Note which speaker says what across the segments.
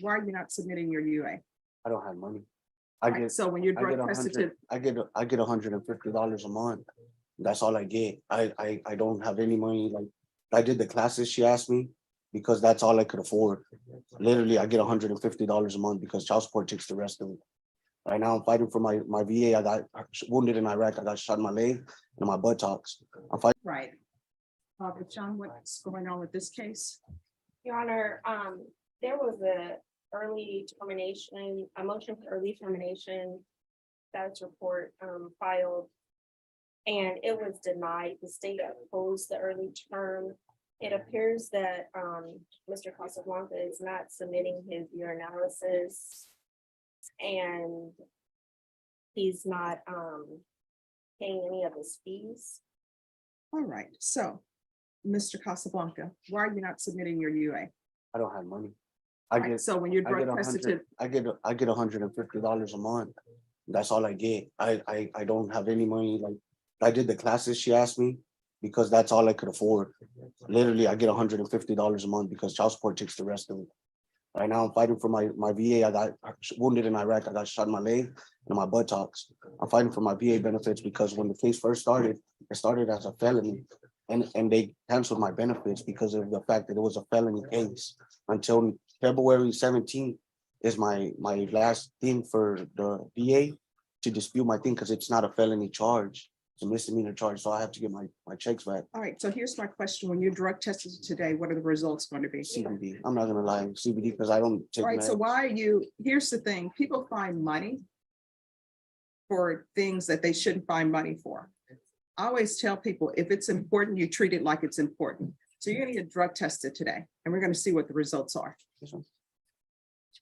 Speaker 1: Why are you not submitting your UA?
Speaker 2: I don't have money.
Speaker 1: So when you're drug tested,
Speaker 2: I get $150 a month. That's all I get. I don't have any money. Like I did the classes she asked me because that's all I could afford. Literally, I get $150 a month because child support takes the rest of it. Right now, I'm fighting for my VA. I got wounded in Iraq. I got shot in my leg and my buttocks. I'm fighting.
Speaker 1: right? But John, what's going on with this case?
Speaker 3: Your Honor, there was a motion for early termination status report filed, and it was denied. The state opposed the early term. It appears that Mr. Casablanca is not submitting his urinalysis, and he's not paying any of his fees.
Speaker 1: All right, so Mr. Casablanca, why are you not submitting your UA?
Speaker 2: I don't have money.
Speaker 1: So when you're drug tested,
Speaker 2: I get $150 a month. That's all I get. I don't have any money. Like I did the classes she asked me because that's all I could afford. Literally, I get $150 a month because child support takes the rest of it. Right now, I'm fighting for my VA. I got wounded in Iraq. I got shot in my leg and my buttocks. I'm fighting for my VA benefits because when the case first started, it started as a felony. And they canceled my benefits because of the fact that it was a felony case. Until February 17th is my last thing for the VA to dispute my thing because it's not a felony charge. It's a misdemeanor charge. So I have to get my checks back.
Speaker 1: all right, so here's my question. When you're drug tested today, what are the results going to be?
Speaker 2: CBD. I'm not gonna lie, CBD, because I don't take
Speaker 1: All right, so
Speaker 2: meds.
Speaker 1: why are you, here's the thing, people find money for things that they shouldn't find money for. I always tell people, if it's important, you treat it like it's important. So you're gonna get drug tested today, and we're gonna see what the results are.
Speaker 2: Yes, ma'am.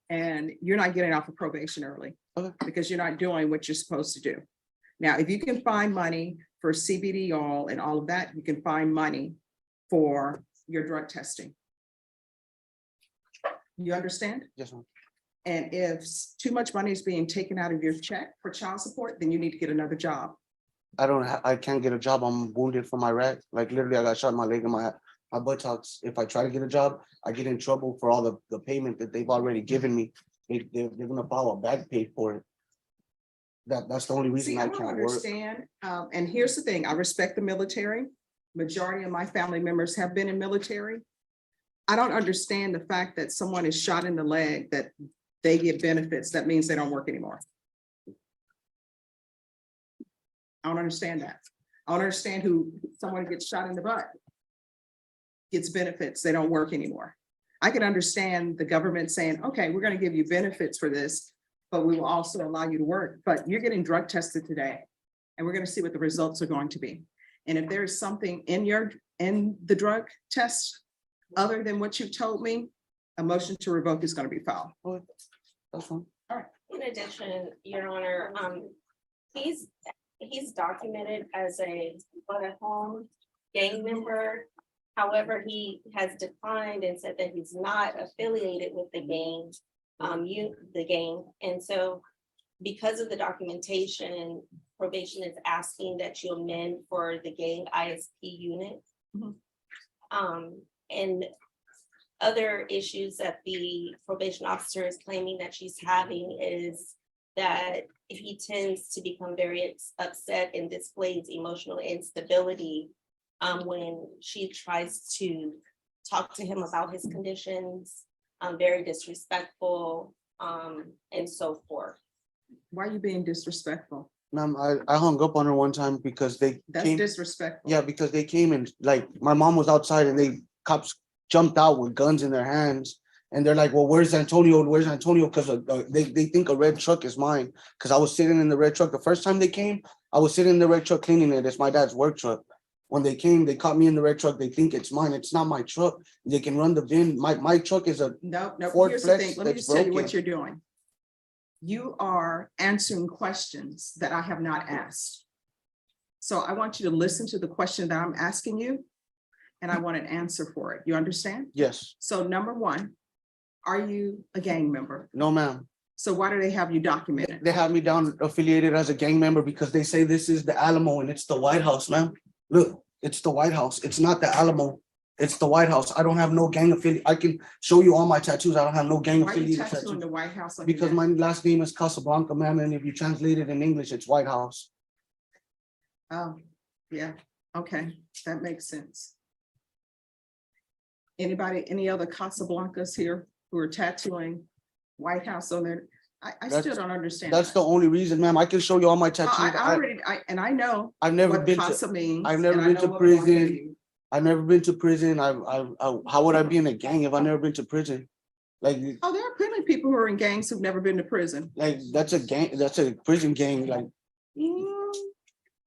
Speaker 1: And you're not getting off of probation early
Speaker 2: Okay.
Speaker 1: because you're not doing what you're supposed to do. Now, if you can find money for CBD oil and all of that, you can find money for your drug testing. You understand?
Speaker 2: Yes, ma'am.
Speaker 1: And if too much money is being taken out of your check for child support, then you need to get another job.
Speaker 2: I can't get a job. I'm wounded from Iraq. Like literally, I got shot in my leg and my buttocks. If I try to get a job, I get in trouble for all the payment that they've already given me. They're gonna file a back pay for it. That's the only reason
Speaker 1: See,
Speaker 2: I
Speaker 1: I don't
Speaker 2: can't work.
Speaker 1: understand. And here's the thing, I respect the military. Majority of my family members have been in military. I don't understand the fact that someone is shot in the leg, that they get benefits. That means they don't work anymore. I don't understand that. I don't understand who someone gets shot in the butt, gets benefits, they don't work anymore. I can understand the government saying, okay, we're going to give you benefits for this, but we will also allow you to work. But you're getting drug tested today, and we're going to see what the results are going to be. And if there is something in the drug test other than what you've told me, a motion to revoke is going to be filed.
Speaker 2: That's fine.
Speaker 3: In addition, Your Honor, he's documented as a home gang member. However, he has declined and said that he's not affiliated with the gang, and so because of the documentation, probation is asking that you amend for the gang ISP unit. And other issues that the probation officer is claiming that she's having is that he tends to become very upset and displays emotional instability when she tries to talk to him about his conditions, very disrespectful, and so forth.
Speaker 1: Why are you being disrespectful?
Speaker 2: Ma'am, I hung up on her one time because they
Speaker 1: That's
Speaker 2: came.
Speaker 1: disrespectful.
Speaker 2: Yeah, because they came and like my mom was outside and cops jumped out with guns in their hands. And they're like, well, where's Antonio? Where's Antonio? Because they think a red truck is mine. Because I was sitting in the red truck. The first time they came, I was sitting in the red truck cleaning it. It's my dad's work truck. When they came, they caught me in the red truck. They think it's mine. It's not my truck. They can run the VIN. My truck is a
Speaker 1: No,
Speaker 2: Ford
Speaker 1: here's the thing.
Speaker 2: Flex
Speaker 1: Let me
Speaker 2: that's
Speaker 1: just tell you what
Speaker 2: broken.
Speaker 1: you're doing. You are answering questions that I have not asked. So I want you to listen to the question that I'm asking you, and I want an answer for it. You understand?
Speaker 2: Yes.
Speaker 1: So number one, are you a gang member?
Speaker 2: No, ma'am.
Speaker 1: So why do they have you documented?
Speaker 2: They have me down affiliated as a gang member because they say this is the Alamo and it's the White House, ma'am. Look, it's the White House. It's not the Alamo. It's the White House. I don't have no gang affiliate. I can show you all my tattoos. I don't have no gang
Speaker 1: Why are you
Speaker 2: affiliated
Speaker 1: tattooing
Speaker 2: tattoos.
Speaker 1: the White House? on your
Speaker 2: Because
Speaker 1: neck?
Speaker 2: my last name is Casablanca, ma'am, and if you translate it in English, it's White House.
Speaker 1: Oh, yeah, okay, that makes sense. Anybody, any other Casablancas here who are tattooing White House on their, I still
Speaker 2: That's-
Speaker 1: don't understand.
Speaker 2: That's
Speaker 1: that.
Speaker 2: the only reason, ma'am. I can show you all my tattoos.
Speaker 1: I already, and I know
Speaker 2: I've never
Speaker 1: what
Speaker 2: been to,
Speaker 1: Casa means.
Speaker 2: I've never
Speaker 1: and I
Speaker 2: been
Speaker 1: know
Speaker 2: to
Speaker 1: what Blanca
Speaker 2: prison.
Speaker 1: means.
Speaker 2: I've never been to prison. How would I be in a gang if I've never been to prison? Like,
Speaker 1: Oh, there are plenty of people who are in gangs who've never been to prison.
Speaker 2: that's a gang, that's a prison gang, like,
Speaker 1: Mm,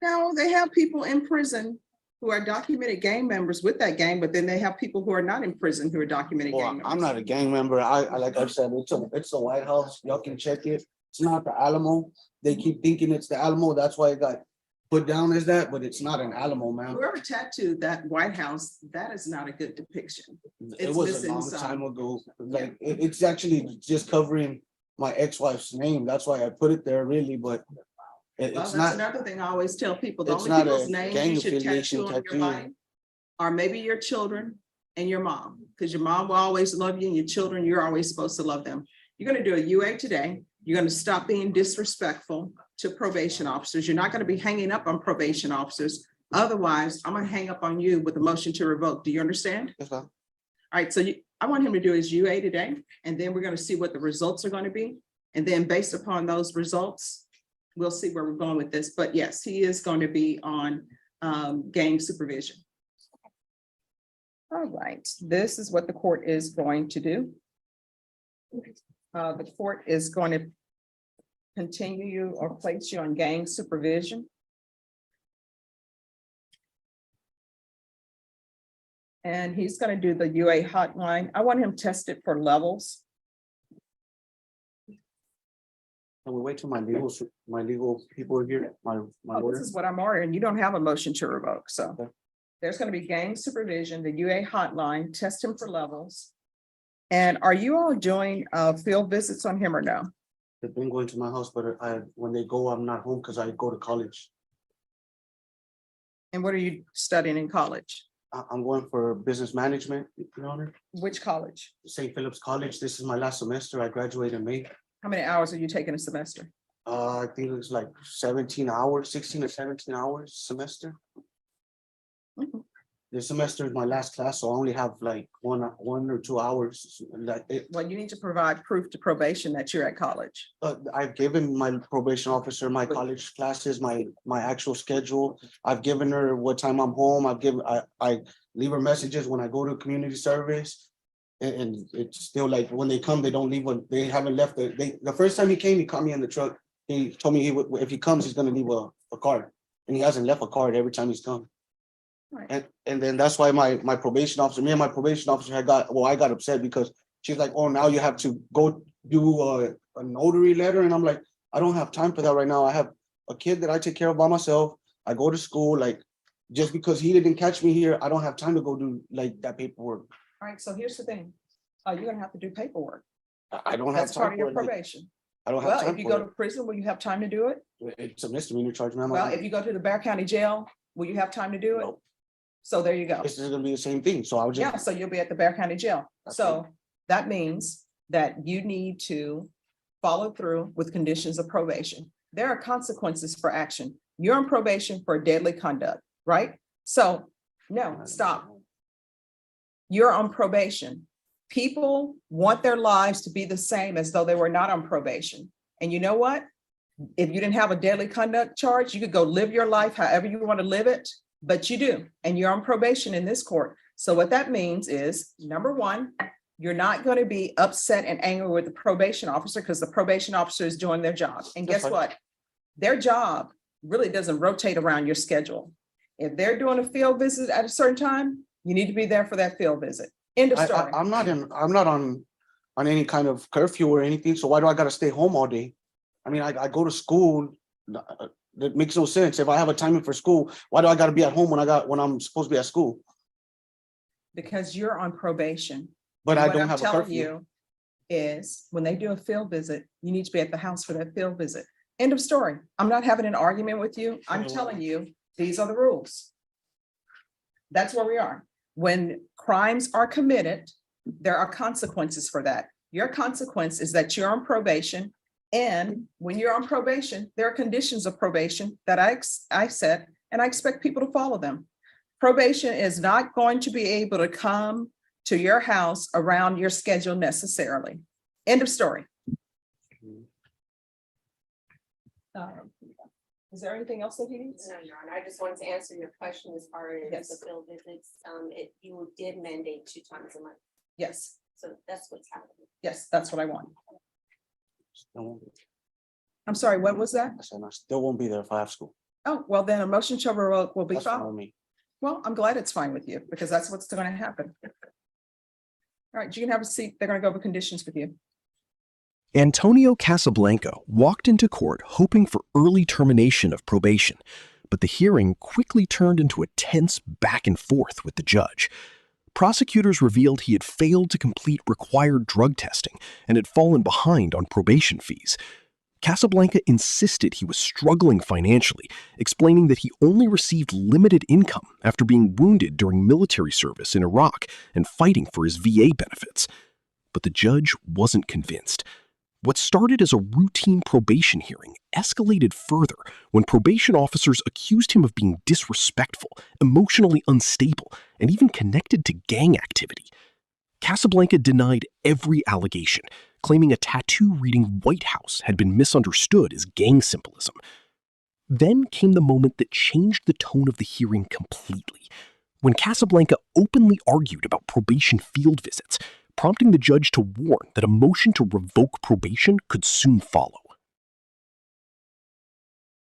Speaker 1: No, they have people in prison who are documented gang members with that gang, but then they have people who are not in prison who are documented gang
Speaker 2: well,
Speaker 1: members.
Speaker 2: I'm not a gang member. I like I said, it's the White House. Y'all can check it. It's not the Alamo. They keep thinking it's the Alamo. That's why it got put down as that, but it's not an Alamo, man.
Speaker 1: Whoever tattooed that White House, that is not a good depiction.
Speaker 2: It
Speaker 1: It's
Speaker 2: was a
Speaker 1: missing
Speaker 2: long
Speaker 1: some.
Speaker 2: time ago. Like, it's actually just covering my ex-wife's name. That's why I put it there, really, but
Speaker 1: Well,
Speaker 2: it's
Speaker 1: that's
Speaker 2: not.
Speaker 1: another thing I always tell people, the
Speaker 2: It's
Speaker 1: only
Speaker 2: not
Speaker 1: people's
Speaker 2: a
Speaker 1: names
Speaker 2: gang
Speaker 1: you should
Speaker 2: affiliation
Speaker 1: tattoo on your
Speaker 2: tattoo.
Speaker 1: body are maybe your children and your mom, because your mom will always love you and your children, you're always supposed to love them. You're gonna do a UA today. You're gonna stop being disrespectful to probation officers. You're not gonna be hanging up on probation officers. Otherwise, I'm gonna hang up on you with a motion to revoke. Do you understand?
Speaker 2: Yes, ma'am.
Speaker 1: All right, so I want him to do his UA today, and then we're gonna see what the results are gonna be. And then based upon those results, we'll see where we're going with this. But yes, he is going to be on gang supervision. All right, this is what the court is going to do. The court is going to continue you or place you on gang supervision. And he's going to do the UA hotline. I want him tested for levels.
Speaker 2: Can we wait till my legal people are here, my
Speaker 1: Oh,
Speaker 2: lawyer?
Speaker 1: this is what I'm ordering. You don't have a motion to revoke, so.
Speaker 2: Okay.
Speaker 1: There's going to be gang supervision, the UA hotline, test him for levels. And are you all doing field visits on him or no?
Speaker 2: They've been going to my house, but when they go, I'm not home because I go to college.
Speaker 1: And what are you studying in college?
Speaker 2: I'm going for business management, Your Honor.
Speaker 1: Which college?
Speaker 2: St. Philip's College. This is my last semester. I graduate in May.
Speaker 1: How many hours are you taking a semester?
Speaker 2: I think it's like 17 hours, 16 or 17 hours semester.
Speaker 1: Mhm.
Speaker 2: This semester is my last class, so I only have like one or 2 hours. Like
Speaker 1: Well, you need to provide proof to probation that you're at college.
Speaker 2: I've given my probation officer my college classes, my actual schedule. I've given her what time I'm home. I leave her messages when I go to community service. And it's still like when they come, they don't leave they haven't left the first time he came, he caught me in the truck. He told me if he comes, he's gonna leave a card. And he hasn't left a card every time he's come.
Speaker 1: Right.
Speaker 2: And then that's why my probation officer, me and my probation officer I got upset because she's like, oh, now you have to go do a notary letter. And I'm like, I don't have time for that right now. I have a kid that I take care of by myself. I go to school, like, just because he didn't catch me here, I don't have time to go do like that paperwork.
Speaker 1: All right, so here's the thing. You're gonna have to do paperwork.
Speaker 2: I don't have
Speaker 1: That's part
Speaker 2: time
Speaker 1: of your
Speaker 2: for it.
Speaker 1: probation.
Speaker 2: I don't have
Speaker 1: Well,
Speaker 2: time
Speaker 1: if you
Speaker 2: for
Speaker 1: go
Speaker 2: it.
Speaker 1: to prison, will you have time to do it?
Speaker 2: It's a misdemeanor charge, ma'am.
Speaker 1: Well, if you go to the Bear County Jail, will you have time to do it?
Speaker 2: No.
Speaker 1: So there you go.
Speaker 2: This is gonna be the same thing. So I was
Speaker 1: Yeah,
Speaker 2: just,
Speaker 1: so you'll be at the Bear County Jail. So that means that you need to follow through with conditions of probation. There are consequences for action. You're on probation for deadly conduct, right? So, no, stop. You're on probation. People want their lives to be the same as though they were not on probation. And you know what? If you didn't have a deadly conduct charge, you could go live your life however you want to live it, but you do, and you're on probation in this court. So what that means is, number one, you're not going to be upset and angry with the probation officer because the probation officer is doing their job. And
Speaker 2: That's
Speaker 1: guess
Speaker 2: fine.
Speaker 1: what? Their job really doesn't rotate around your schedule. If they're doing a field visit at a certain time, you need to be there for that field visit. End of story.
Speaker 2: I'm not on any kind of curfew or anything. So why do I gotta stay home all day? I mean, I go to school. That makes no sense. If I have a timing for school, why do I gotta be at home when I'm supposed to be at school?
Speaker 1: Because you're on probation.
Speaker 2: But I
Speaker 1: What
Speaker 2: don't
Speaker 1: I'm
Speaker 2: have a
Speaker 1: telling
Speaker 2: curfew.
Speaker 1: you is when they do a field visit, you need to be at the house for that field visit. End of story. I'm not having an argument with you. I'm telling you, these are the rules. That's where we are. When crimes are committed, there are consequences for that. Your consequence is that you're on probation. And when you're on probation, there are conditions of probation that I set, and I expect people to follow them. Probation is not going to be able to come to your house around your schedule necessarily. End of story. Is there anything else that he needs?
Speaker 3: No, Your Honor, I just wanted to answer your question as far as
Speaker 1: Yes.
Speaker 3: the field visits. You did mandate 2 times a month,
Speaker 1: Yes,
Speaker 3: so that's what's happening.
Speaker 1: yes, that's what I want.
Speaker 2: No,
Speaker 1: I'm sorry, what was that?
Speaker 2: I said, I still won't be there if I have school.
Speaker 1: Oh, well, then a motion to revoke will be
Speaker 2: That's fine
Speaker 1: filed.
Speaker 2: with me.
Speaker 1: Well, I'm glad it's fine with you because that's what's going to happen. All right, you can have a seat. They're going to go over conditions with you.
Speaker 4: Antonio Casablanca walked into court hoping for early termination of probation, but the hearing quickly turned into a tense back and forth with the judge. Prosecutors revealed he had failed to complete required drug testing and had fallen behind on probation fees. Casablanca insisted he was struggling financially, explaining that he only received limited income after being wounded during military service in Iraq and fighting for his VA benefits. But the judge wasn't convinced. What started as a routine probation hearing escalated further when probation officers accused him of being disrespectful, emotionally unstable, and even connected to gang activity. Casablanca denied every allegation, claiming a tattoo reading White House had been misunderstood as gang symbolism. Then came the moment that changed the tone of the hearing completely, when Casablanca openly argued about probation field visits, prompting the judge to warn that a motion to revoke probation could soon follow.